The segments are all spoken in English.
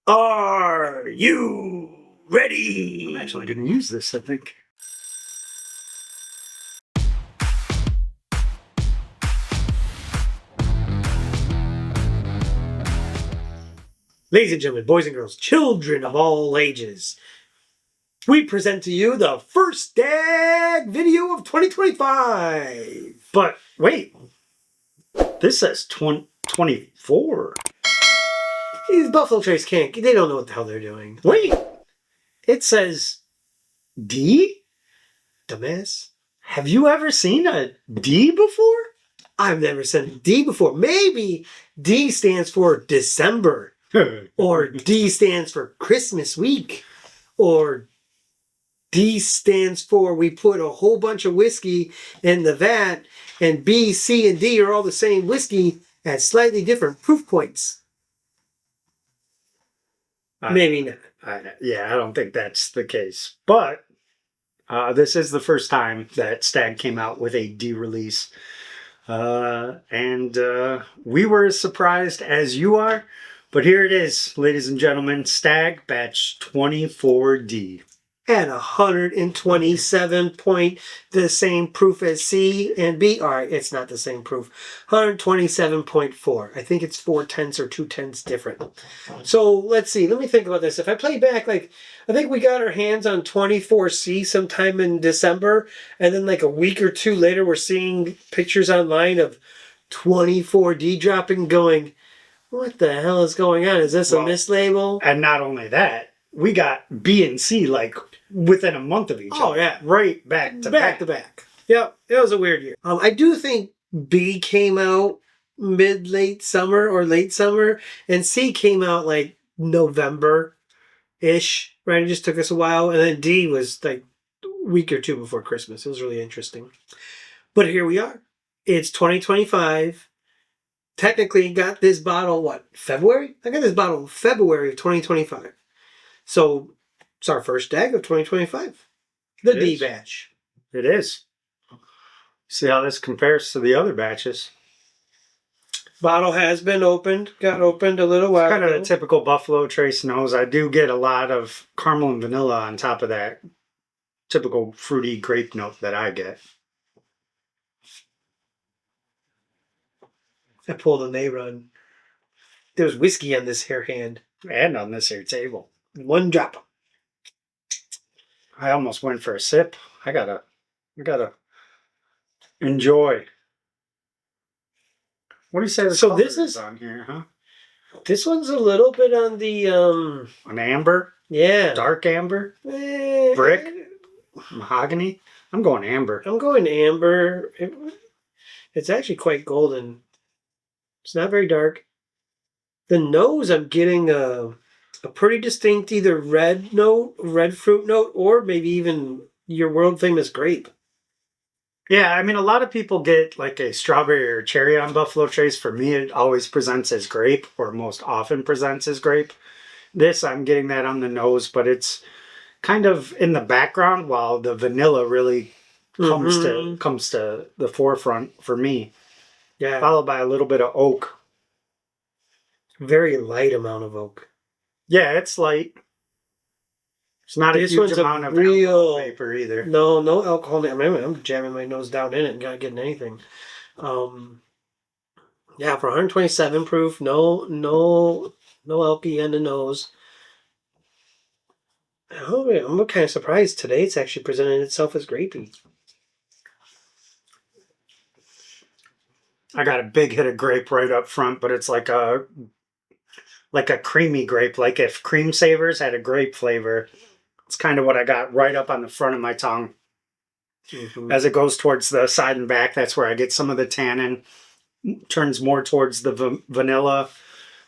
Are you ready? I'm actually going to use this, I think. Ladies and gentlemen, boys and girls, children of all ages, we present to you the first Stag video of 2025. But wait, this says 24. These Buffalo Trace they don't know what the hell they're doing. Wait, it says D? Dumbass. Have you ever seen a D before? I've never seen a D before. Maybe D stands for December. Or D stands for Christmas week. Or D stands for we put a whole bunch of whiskey in the vat, and B, C, and D are all the same whiskey at slightly different proof points. Maybe not. I don't think that's the case. But this is the first time that Stag came out with a D release. And we were as surprised as you are. But here it is, ladies and gentlemen. Stag batch 24D. At 127 point, the same proof as C and B. All right, it's not the same proof. 127.4. I think it's 4/10 or 2/10 different. So let's see. Let me think about this. If I play back, I think we got our hands on 24C sometime in December, and then a week or two later, we're seeing pictures online of 24D dropping, going, what the hell is going on? Is this a mislabel? And not only that, we got B and C within a month of each other. Oh, yeah. Right back to back. Yep, it was a weird year. I do think B came out late summer or late summer, and C came out November-ish, right? It just took us a while. And then D was a week or two before Christmas. It was really interesting. But here we are. It's 2025. Technically got this bottle, February? I got this bottle in February of 2025. So it's our first Stag of 2025. The D batch. It is. See how this compares to the other batches. Bottle has been opened. Got opened a little while ago. Kind of a typical Buffalo Trace nose. I do get a lot of caramel and vanilla on top of that typical fruity grape note that I get. I pulled a neighbor on. There's whiskey on this here hand. And on this here table. One drop. I almost went for a sip. I gotta enjoy. What do you say? So this is on here, huh? This one's a little bit on the an amber. Yeah. Dark amber. Brick. Mahogany. I'm going amber. I'm going amber. It's actually quite golden. It's not very dark. The nose, I'm getting a pretty distinct either red fruit note, or maybe even your world famous grape. Yeah, I mean, a lot of people get a strawberry or cherry on Buffalo Trace. For me, it always presents as grape, or most often presents as grape. This, I'm getting that on the nose, but it's kind of in the background while the vanilla really comes to the forefront for me. Yeah. Followed by a little bit of oak. Very light amount of oak. Yeah, it's light. It's not a huge amount of alcohol vapor either. No alcohol. I mean, I'm jamming my nose down in it and not getting anything. Yeah, for 127 proof, no alky in the nose. Oh, I'm kind of surprised today. It's actually presenting itself as grapey. I got a big hit of grape right up front, but it's like a creamy grape. Like if Cream Savers had a grape flavor, it's kind of what I got right up on the front of my tongue. Mm-hmm. As it goes towards the side and back, that's where I get some of the tannin. Turns more towards the vanilla.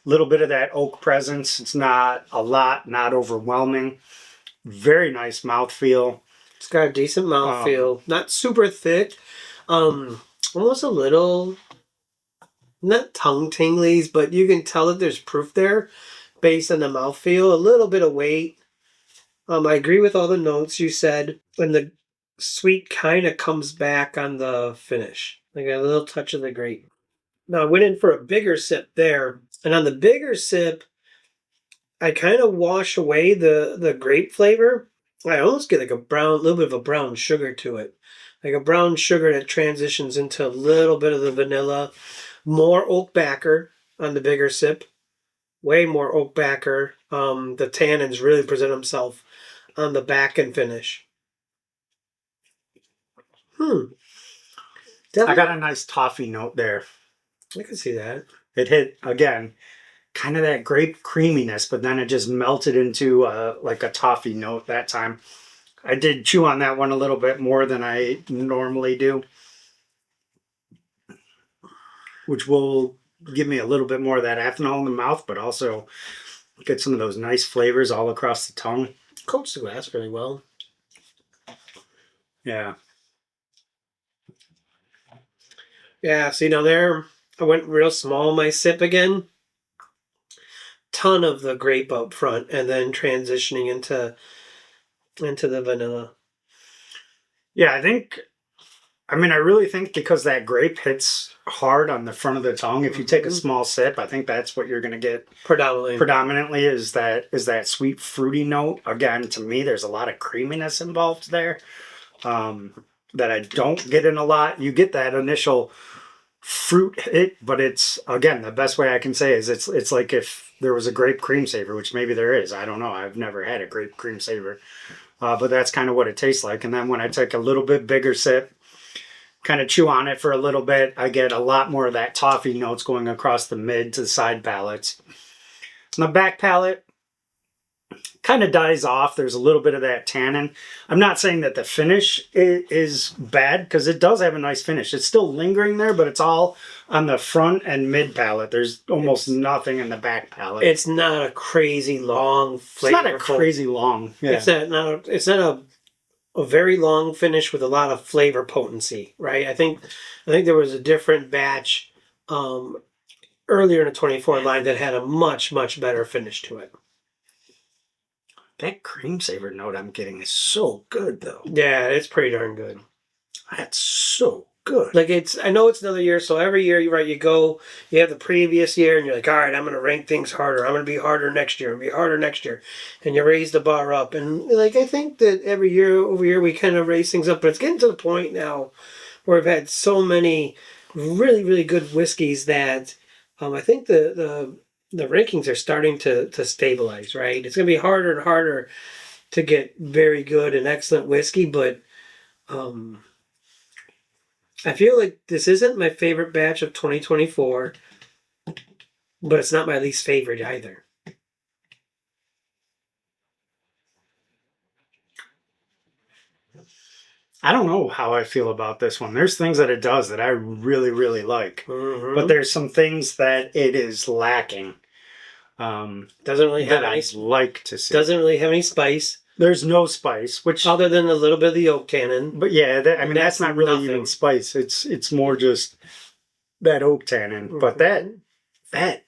A little bit of that oak presence. It's not a lot, not overwhelming. Very nice mouthfeel. It's got a decent mouthfeel. Not super thick. Almost a little, not tongue tinglies, but you can tell that there's proof there based on the mouthfeel. A little bit of weight. I agree with all the notes you said. And the sweet kind of comes back on the finish. Like a little touch of the grape. Now I went in for a bigger sip there. And on the bigger sip, I kind of wash away the grape flavor. I almost get like a little bit of a brown sugar to it, like a brown sugar that transitions into a little bit of the vanilla, more oak backer on the bigger sip, way more oak backer. The tannins really present themselves on the back and finish. I Definitely, got a nice toffee note there. I can see that. It hit again, kind of that grape creaminess, but then it just melted into like a toffee note that time. I did chew on that one a little bit more than I normally do, which will give me a little bit more of that ethanol in the mouth, but also get some of those nice flavors all across the tongue. Coats the glass really well. Yeah. Yeah, see now there, I went real small in my sip again. Ton of the grape up front, and then transitioning into the vanilla. Yeah, I really think because that grape hits hard on the front of the tongue, if you take a small sip, I think that's what you're going to get predominantly is that sweet fruity note. Again, to me, there's a lot of creaminess involved there that I don't get in a lot. You get that initial fruit hit, but it's, again, the best way I can say is it's like if there was a grape cream saver, which maybe there is. I don't know. I've never had a grape cream saver. But that's kind of what it tastes like. And then when I take a little bit bigger sip, kind of chew on it for a little bit, I get a lot more of that toffee notes going across the mid to the side palates. And the back palate kind of dies off. There's a little bit of that tannin. I'm not saying that the finish is bad, because it does have a nice finish. It's still lingering there, but it's all on the front and mid palate. There's almost nothing in the back palate. It's not a crazy long flavor. It's not a crazy long. Yeah. It's not a very long finish with a lot of flavor potency, right? I think there was a different batch earlier in the 24 line that had a much better finish to it. That cream saver note I'm getting is so good, though. Yeah, it's pretty darn good. That's so good. Like I know it's another year, so every year you have the previous year, and you're like, all right, I'm going to rank things harder. I'm going to be harder next year, and you raise the bar up. And like I think that every year over year we kind of raise things up, but it's getting to the point now where we've had so many really good whiskeys that I think the rankings are starting to stabilize. Right, it's going to be harder and harder to get very good and excellent whiskey, but I feel like this isn't my favorite batch of 2024, but it's not my least favorite either. I don't know how I feel about this one. There's things that it does that I really like, but there's some things that it is lacking. Doesn't really have that any. I'd like to see. Doesn't really have any spice. There's no spice, which other than a little bit of the oak tannin. But yeah, that's not really even spice. It's more just that oak tannin. But that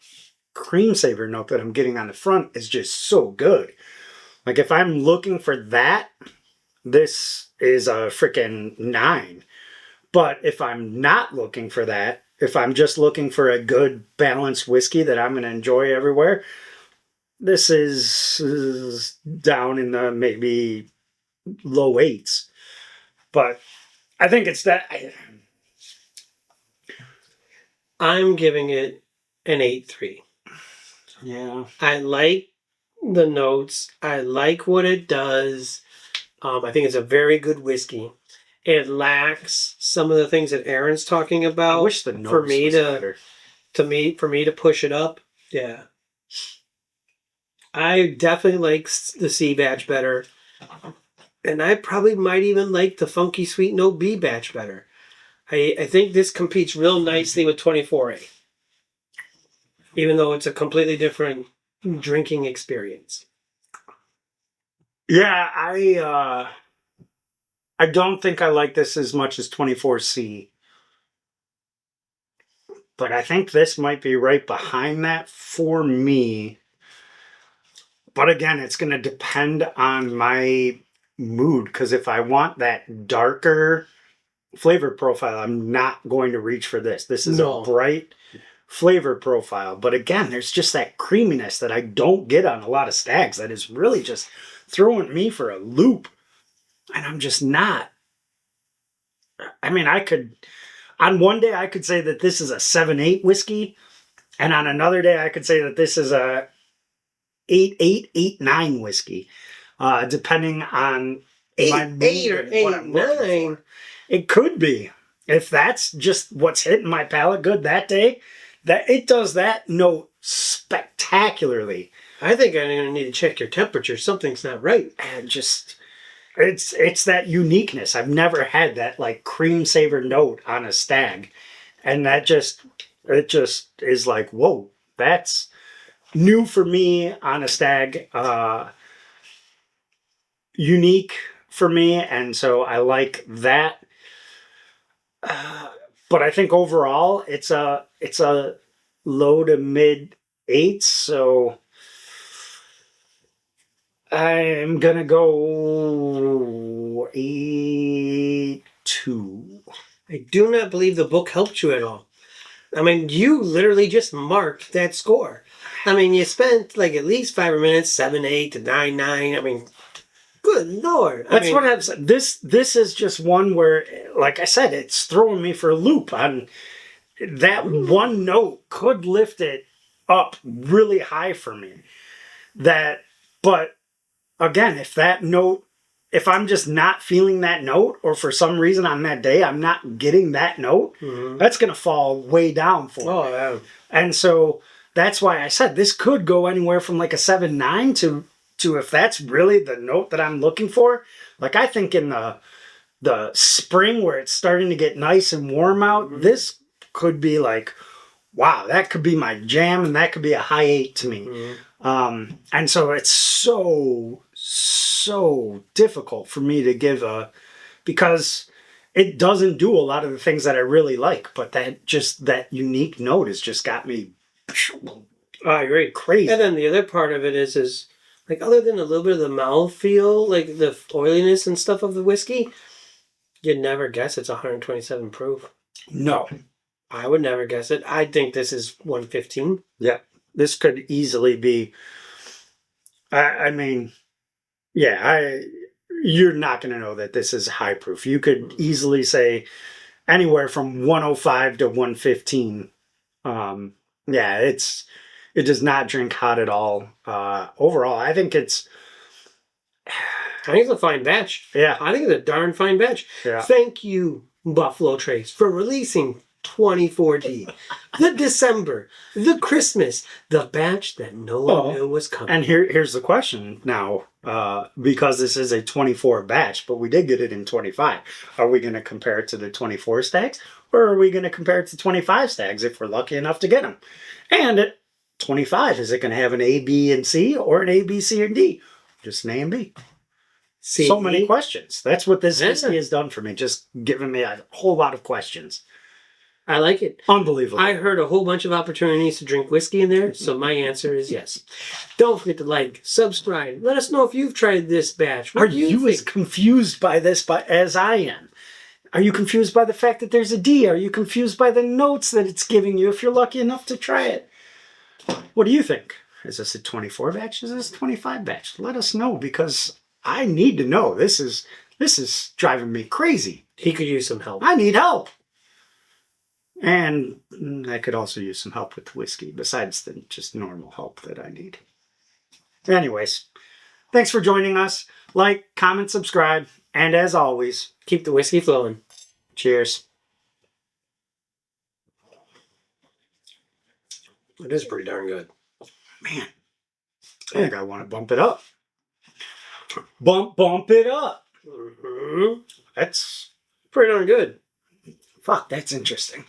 cream saver note that I'm getting on the front is just so good. Like if I'm looking for that, this is a freaking 9. But if I'm not looking for that, if I'm just looking for a good balanced whiskey that I'm going to enjoy everywhere, this is down in the maybe low 8s. But I think it's that. I'm giving it an 8.3. Yeah. I like the notes. I like what it does. I think it's a very good whiskey. It lacks some of the things that Aaron's talking about. I wish the notes for me to push it up. Yeah. I definitely like the C batch better. And I probably might even like the Funky Sweet Note B batch better. I think this competes real nicely with 24A. Even though it's a completely different drinking experience. Yeah, I don't think I like this as much as 24C. But I think this might be right behind that for me. But again, it's going to depend on my mood, because if I want that darker flavor profile, I'm not going to reach for this. This is a bright, flavor profile. But again, there's just that creaminess that I don't get on a lot of Stags that is really just throwing me for a loop. And I'm just not. I mean, on one day, I could say that this is a 7-8 whiskey. And on another day, I could say that this is a 8-8, 8-9 whiskey. Depending on my mood 8 or and what I'm looking 8-9. for. It could be. If that's just what's hitting my palate good that day, that it does that note spectacularly. I think I'm going to need to check your temperature. Something's not right. And just it's that uniqueness. I've never had that like cream savor note on a Stag. And it just is like, whoa, that's new for me on a Stag. Unique for me, and so I like that. But I think overall, it's a low to mid 8s. So I'm gonna go 8-2. I do not believe the book helped you at all. I mean, you literally just marked that score. I mean, you spent like at least 5 minutes, 7-8 to 9-9. I mean, good Lord. That's what I'm saying. This is just one where, like I said, it's throwing me for a loop. On that one note could lift it up really high for me. But again, if I'm just not feeling that note, or for some reason on that day I'm not getting that note, that's going to fall way down for me. Oh, yeah. And so that's why I said this could go anywhere from like a 7-9 to if that's really the note that I'm looking for. Like I think in the spring where it's starting to get nice and warm out, this could be like, wow, that could be my jam, and that could be a high 8 to me. And so it's so difficult for me to give because it doesn't do a lot of the things that I really like, but that unique note has just got me I agree. crazy. And then the other part of it is like, other than a little bit of the mouthfeel, like the oiliness and stuff of the whiskey, you'd never guess it's 127 proof. No. I would never guess it. I think this is 115. Yeah. This could easily be, I mean, yeah, you're not going to know that this is high proof. You could easily say anywhere from 105 to 115. Yeah, it does not drink hot at all. Overall, I think it's a fine batch. Yeah. I think it's a darn fine batch. Yeah. Thank you, Buffalo Trace, for releasing 2014, the December, the Christmas, the batch that no one knew was coming. And here's the question now, because this is a 24 batch, but we did get it in 25. Are we going to compare it to the 24 Stags, or are we going to compare it to 25 Stags if we're lucky enough to get them? And at 25, is it going to have an A, B, and C, or an A, B, C, and D? Just an A and B. C, so many questions. That's what this Yeah. whiskey has done for me, just giving me a whole lot of questions. I like it. Unbelievable. I heard a whole bunch of opportunities to drink whiskey in there, so my answer is yes. Don't forget to like, subscribe. Let us know if you've tried this batch. What Are do you as think? confused by this as I am? Are you confused by the fact that there's a D? Are you confused by the notes that it's giving you if you're lucky enough to try it? What do you think? Is this a 24 batch? Is this a 25 batch? Let us know, because I need to know. This is driving me crazy. He could use some help. I need help. And I could also use some help with the whiskey, besides the just normal help that I need. Anyways, thanks for joining us. Like, comment, subscribe, and as always, Keep the whiskey flowing. cheers. It is pretty darn good. Man, I think I want to bump it up. Bump it up. Mm-hmm. That's Pretty darn good. Fuck, that's interesting.